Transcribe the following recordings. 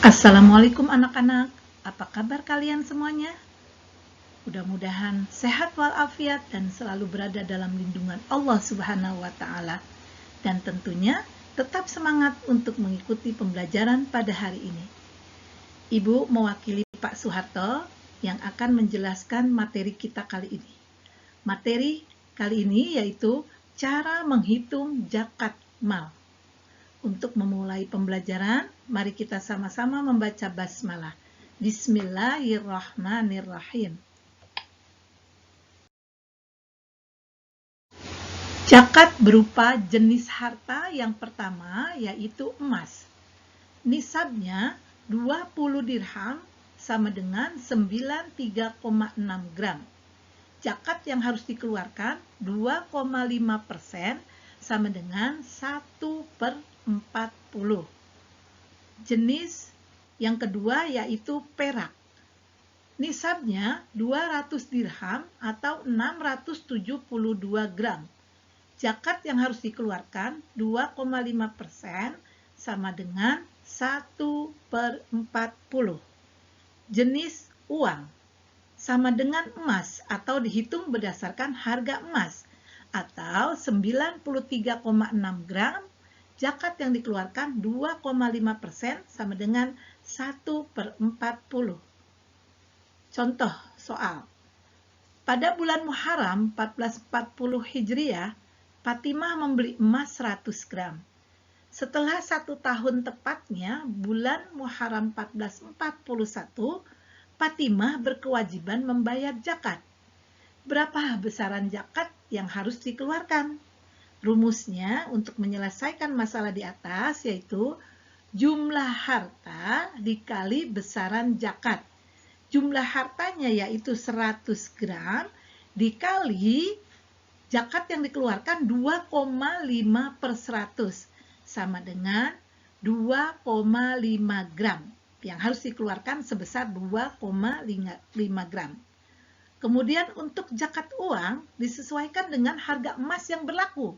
Assalamualaikum anak-anak, apa kabar kalian semuanya? Mudah-mudahan sehat walafiat dan selalu berada dalam lindungan Allah Subhanahu wa Ta'ala. Dan tentunya tetap semangat untuk mengikuti pembelajaran pada hari ini. Ibu mewakili Pak Soeharto yang akan menjelaskan materi kita kali ini. Materi kali ini yaitu cara menghitung zakat mal. Untuk memulai pembelajaran, mari kita sama-sama membaca basmalah. Bismillahirrahmanirrahim. Zakat berupa jenis harta yang pertama yaitu emas. Nisabnya 20 dirham sama dengan 93,6 gram. Zakat yang harus dikeluarkan 2,5% sama dengan 1/40. Jenis yang kedua yaitu perak. Nisabnya 200 dirham atau 672 gram. Zakat yang harus dikeluarkan 2,5% sama dengan 1/40. Jenis uang sama dengan emas atau dihitung berdasarkan harga emas atau 93,6 gram. Zakat yang dikeluarkan 2,5% sama dengan 1/40. Contoh soal. Pada bulan Muharram 1440 Hijriah, Fatimah membeli emas 100 gram. Setelah 1 tahun tepatnya, bulan Muharram 1441, Fatimah berkewajiban membayar zakat. Berapa besaran zakat yang harus dikeluarkan? Rumusnya untuk menyelesaikan masalah di atas yaitu jumlah harta dikali besaran zakat. Jumlah hartanya yaitu 100 gram dikali zakat yang dikeluarkan 2,5/100 sama dengan 2,5 gram. Yang harus dikeluarkan sebesar 2,5 gram. Kemudian untuk zakat uang disesuaikan dengan harga emas yang berlaku.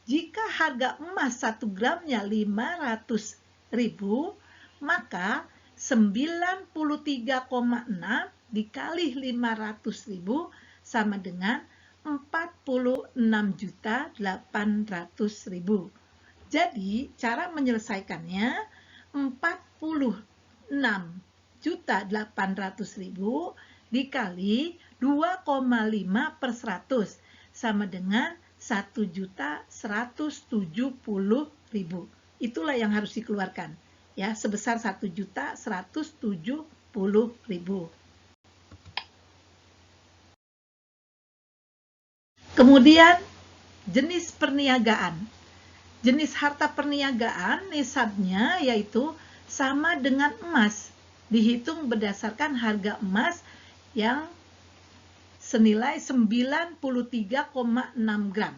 Jika harga emas 1 gramnya 500.000, maka 93,6 dikali 500.000 sama dengan 46.800.000. Jadi cara menyelesaikannya 46.800.000 dikali 2,5/100 sama dengan 1.170.000. Itulah yang harus dikeluarkan, ya, sebesar 1.170.000. Kemudian jenis perniagaan. Jenis harta perniagaan nisabnya yaitu sama dengan emas, dihitung berdasarkan harga emas yang senilai 93,6 gram.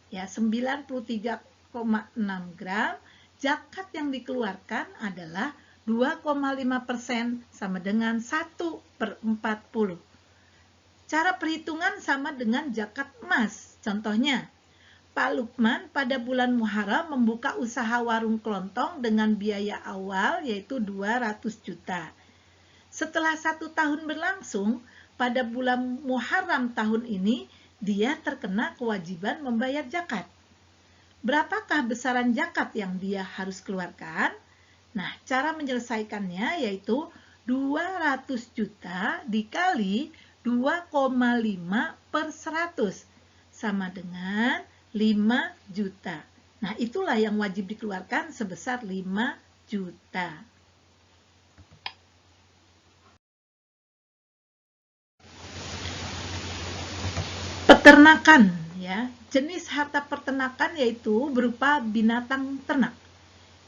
Ya, 93,6 gram. Zakat yang dikeluarkan adalah 2,5% sama dengan 1/40. Cara perhitungan sama dengan zakat emas. Contohnya, Pak Lukman pada bulan Muharram membuka usaha warung kelontong dengan biaya awal yaitu 200 juta. Setelah 1 tahun berlangsung, pada bulan Muharram tahun ini, dia terkena kewajiban membayar zakat. Berapakah besaran zakat yang dia harus keluarkan? Nah, cara menyelesaikannya yaitu 200 juta dikali 2,5/100 sama dengan 5 juta. Nah, itulah yang wajib dikeluarkan sebesar 5 juta. Peternakan, ya. Jenis harta peternakan yaitu berupa binatang ternak.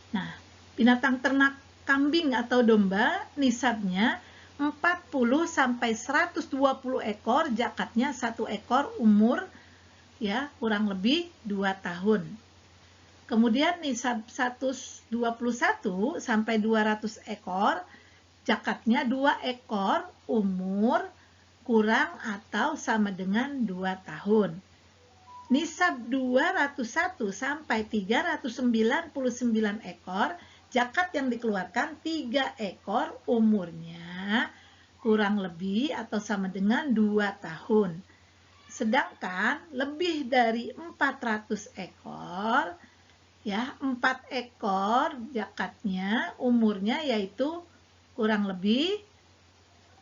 Nah, binatang ternak kambing atau domba nisabnya 40 sampai 120 ekor, zakatnya 1 ekor umur ya kurang lebih 2 tahun. Kemudian nisab 121 sampai 200 ekor, zakatnya 2 ekor umur kurang atau sama dengan 2 tahun. Nisab 201 sampai 399 ekor, zakat yang dikeluarkan 3 ekor, umurnya kurang lebih atau sama dengan 2 tahun. Sedangkan lebih dari 400 ekor, ya 4 ekor zakatnya umurnya yaitu kurang lebih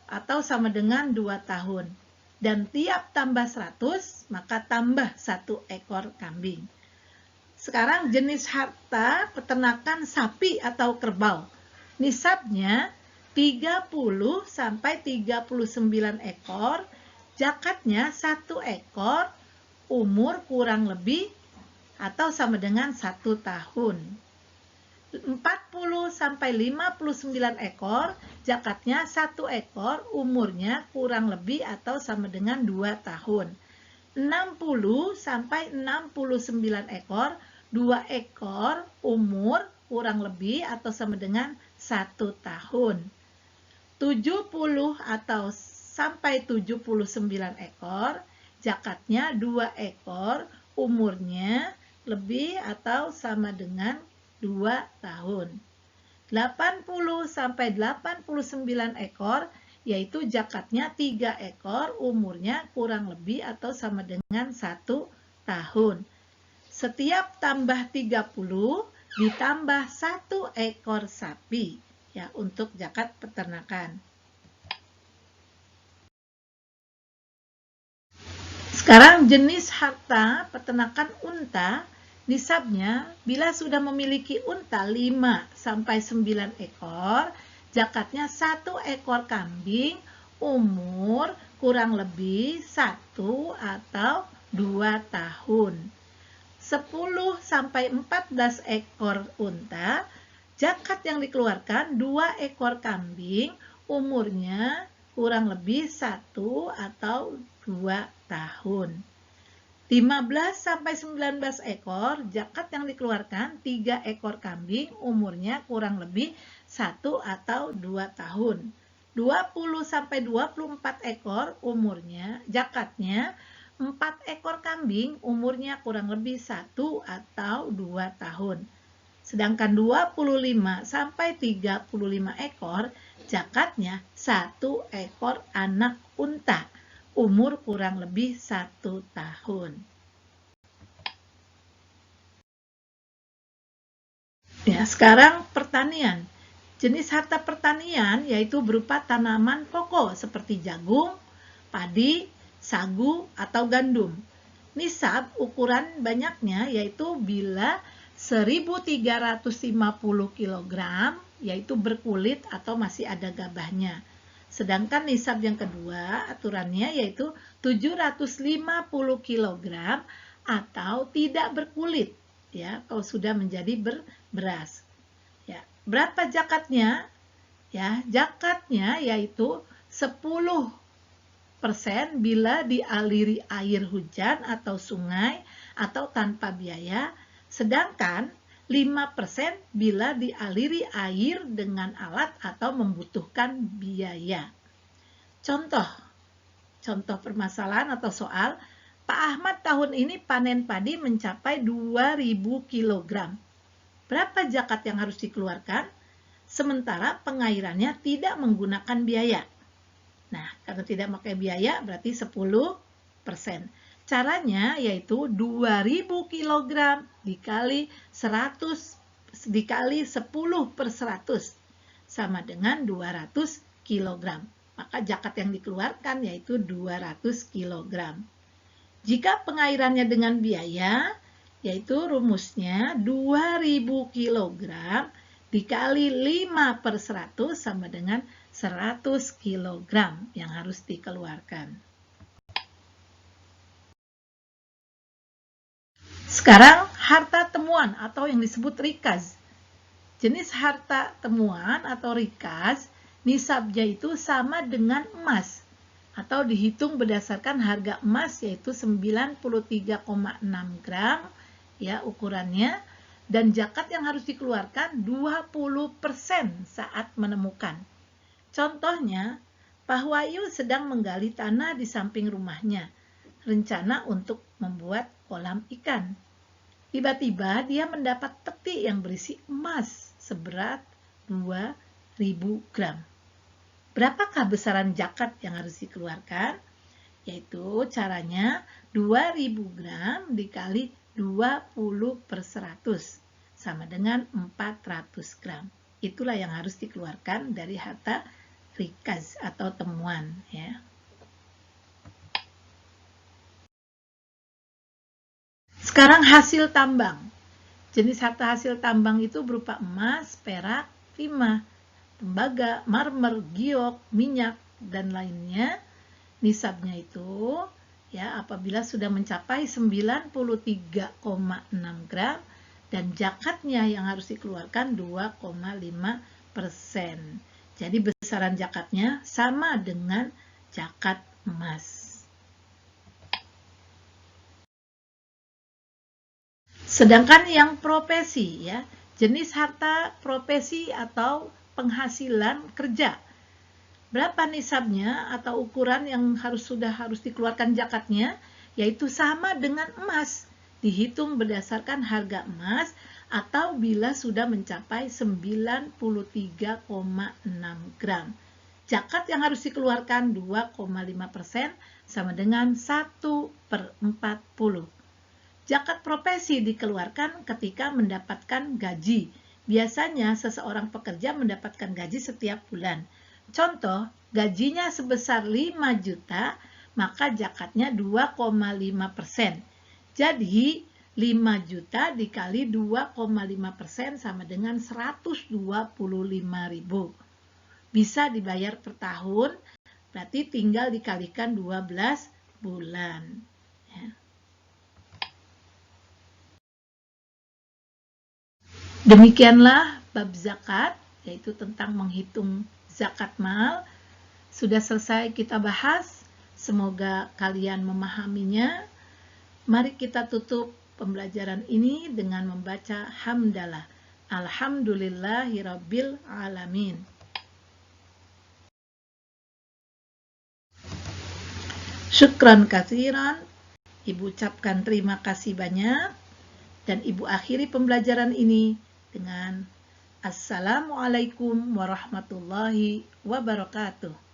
atau sama dengan 2 tahun. Dan tiap tambah 100, maka tambah 1 ekor kambing. Sekarang jenis harta peternakan sapi atau kerbau. Nisabnya 30 sampai 39 ekor, zakatnya 1 ekor, umur kurang lebih atau sama dengan 1 tahun. 40 sampai 59 ekor, zakatnya 1 ekor, umurnya kurang lebih atau sama dengan 2 tahun. 60 sampai 69 ekor, 2 ekor, umur kurang lebih atau sama dengan 1 tahun. 70 atau sampai 79 ekor, zakatnya 2 ekor, umurnya lebih atau sama dengan 2 tahun. 80 sampai 89 ekor, yaitu zakatnya 3 ekor, umurnya kurang lebih atau sama dengan 1 tahun. Setiap tambah 30 ditambah 1 ekor sapi, ya, untuk zakat peternakan. Sekarang jenis harta peternakan unta, nisabnya bila sudah memiliki unta 5 sampai 9 ekor, zakatnya 1 ekor kambing, umur kurang lebih 1 atau 2 tahun. 10 sampai 14 ekor unta, zakat yang dikeluarkan 2 ekor kambing, umurnya kurang lebih 1 atau 2 tahun. 15 sampai 19 ekor, zakat yang dikeluarkan 3 ekor kambing, umurnya kurang lebih 1 atau 2 tahun. 20 sampai 24 ekor, umurnya zakatnya 4 ekor kambing, umurnya kurang lebih 1 atau 2 tahun. Sedangkan 25 sampai 35 ekor, zakatnya 1 ekor anak unta, umur kurang lebih 1 tahun. Ya, sekarang pertanian. Jenis harta pertanian yaitu berupa tanaman pokok seperti jagung, padi, sagu, atau gandum. Nisab ukuran banyaknya yaitu bila 1.350 kg, yaitu berkulit atau masih ada gabahnya. Sedangkan nisab yang kedua aturannya yaitu 750 kg atau tidak berkulit, ya, kalau sudah menjadi beras. Ya, berapa zakatnya? Ya, zakatnya yaitu 10% bila dialiri air hujan atau sungai atau tanpa biaya, sedangkan 5% bila dialiri air dengan alat atau membutuhkan biaya. Contoh permasalahan atau soal, Pak Ahmad tahun ini panen padi mencapai 2.000 kg. Berapa zakat yang harus dikeluarkan? Sementara pengairannya tidak menggunakan biaya. Nah, karena tidak pakai biaya berarti 10%. Caranya yaitu 2.000 kg dikali 10/100 sama dengan 200 kg. Maka zakat yang dikeluarkan yaitu 200 kg. Jika pengairannya dengan biaya, yaitu rumusnya 2.000 kg dikali 5/100 sama dengan 100 kg yang harus dikeluarkan. Sekarang harta temuan atau yang disebut rikaz. Jenis harta temuan atau rikaz, nisabnya itu sama dengan emas atau dihitung berdasarkan harga emas yaitu 93,6 gram, ya, ukurannya, dan zakat yang harus dikeluarkan 20% saat menemukan. Contohnya, Pak Wahyu sedang menggali tanah di samping rumahnya, rencana untuk membuat kolam ikan. Tiba-tiba dia mendapat peti yang berisi emas seberat 2000 gram. Berapakah besaran zakat yang harus dikeluarkan? Yaitu caranya 2000 gram dikali 20/100 sama dengan 400 gram. Itulah yang harus dikeluarkan dari harta rikaz atau temuan, ya. Sekarang hasil tambang. Jenis harta hasil tambang itu berupa emas, perak, timah, tembaga, marmer, giok, minyak, dan lainnya. Nisabnya itu ya apabila sudah mencapai 93,6 gram dan zakatnya yang harus dikeluarkan 2,5%. Jadi besaran zakatnya sama dengan zakat emas. Sedangkan yang profesi ya, jenis harta profesi atau penghasilan kerja. Berapa nisabnya atau ukuran yang harus dikeluarkan zakatnya? Yaitu sama dengan emas, dihitung berdasarkan harga emas atau bila sudah mencapai 93,6 gram. Zakat yang harus dikeluarkan 2,5% sama dengan 1/40. Zakat profesi dikeluarkan ketika mendapatkan gaji. Biasanya seseorang pekerja mendapatkan gaji setiap bulan. Contoh, gajinya sebesar 5 juta, maka zakatnya 2,5%. Jadi, 5 juta dikali 2,5% sama dengan 125.000. Bisa dibayar per tahun, berarti tinggal dikalikan 12 bulan. Ya. Demikianlah bab zakat, yaitu tentang menghitung zakat mal. Sudah selesai kita bahas. Semoga kalian memahaminya. Mari kita tutup pembelajaran ini dengan membaca hamdalah. Alhamdulillahirabbil alamin. Syukran katsiran. Ibu ucapkan terima kasih banyak. Dan ibu akhiri pembelajaran ini dengan Assalamualaikum warahmatullahi wabarakatuh.